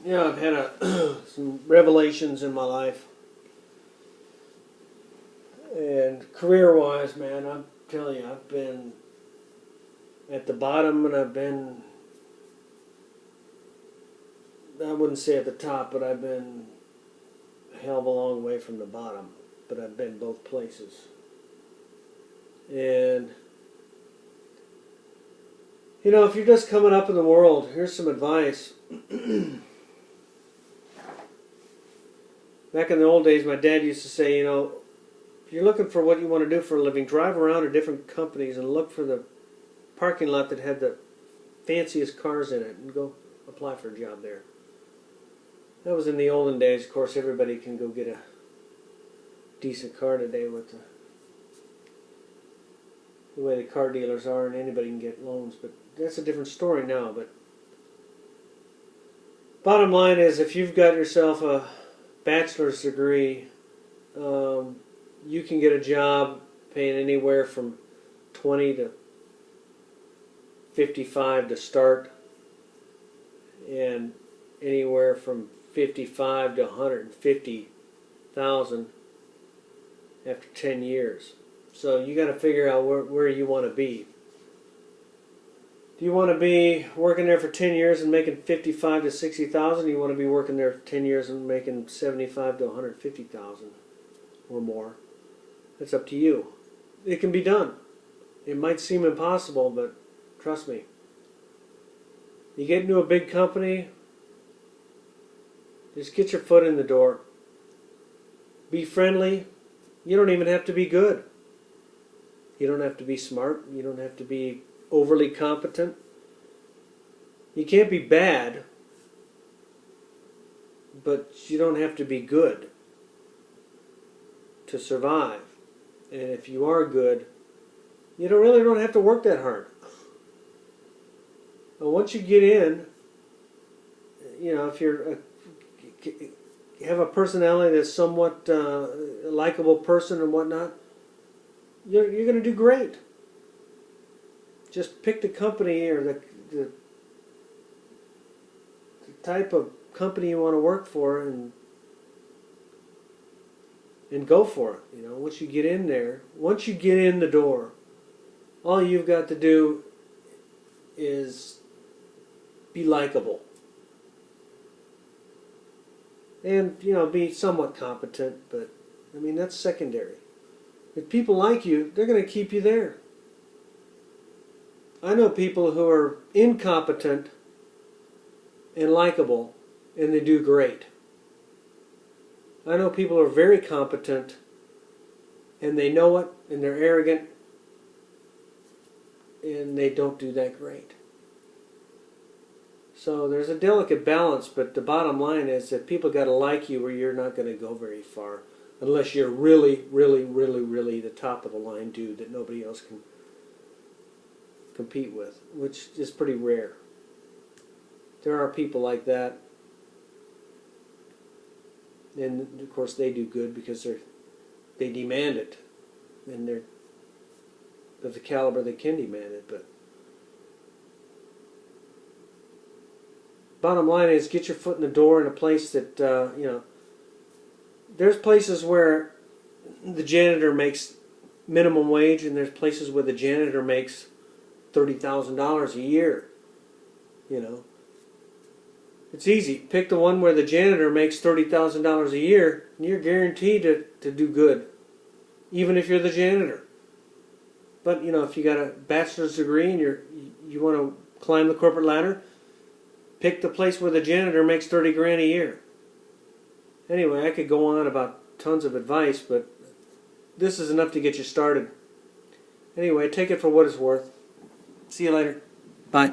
Yeah, I've had some revelations in my life, and career-wise, man, I'm telling you, I've been at the bottom, and I've been, I wouldn't say at the top, but I've been a hell of a long way from the bottom, but I've been both places. And, you know, if you're just coming up in the world, here's some advice. Back in the old days, my dad used to say, you know, if you're looking for what you want to do for a living, drive around to different companies and look for the parking lot that had the fanciest cars in it and go apply for a job there. That was in the olden days. Of course, everybody can go get a decent car today with the way the car dealers are, and anybody can get loans. But that's a different story now. But bottom line is, if you've got yourself a bachelor's degree, you can get a job paying anywhere from 20 to 55 to start, and anywhere from 55 to 150,000 after 10 years. So you got to figure out where you want to be. Do you want to be working there for 10 years and making 55 to 60,000? Do you want to be working there for 10 years and making 75 to 150,000 or more? That's up to you. It can be done. It might seem impossible, but trust me. You get into a big company, just get your foot in the door. Be friendly. You don't even have to be good. You don't have to be smart. You don't have to be overly competent. You can't be bad, but you don't have to be good to survive. And if you are good, you really don't have to work that hard. But once you get in, you know, if you have a personality that's somewhat a likable person and whatnot, you're going to do great. Just pick the company or the type of company you want to work for and go for it. You know, once you get in there, once you get in the door, all you've got to do is be likable. And, you know, be somewhat competent, but, I mean, that's secondary. If people like you, they're going to keep you there. I know people who are incompetent and likable, and they do great. I know people who are very competent, and they know it, and they're arrogant, and they don't do that great. So there's a delicate balance, but the bottom line is that people got to like you or you're not going to go very far. Unless you're really, really, really, really the top of the line dude that nobody else can compete with, which is pretty rare. There are people like that, and of course they do good because they demand it, and they're of the caliber they can demand it. But bottom line is, get your foot in the door in a place that you know. There's places where the janitor makes minimum wage, and there's places where the janitor makes $30,000 a year. You know, it's easy. Pick the one where the janitor makes $30,000 a year, and you're guaranteed to do good, even if you're the janitor. But you know, if you got a bachelor's degree and you want to climb the corporate ladder, pick the place where the janitor makes 30 grand a year. Anyway, I could go on about tons of advice, but this is enough to get you started. Anyway, take it for what it's worth. See you later. Bye.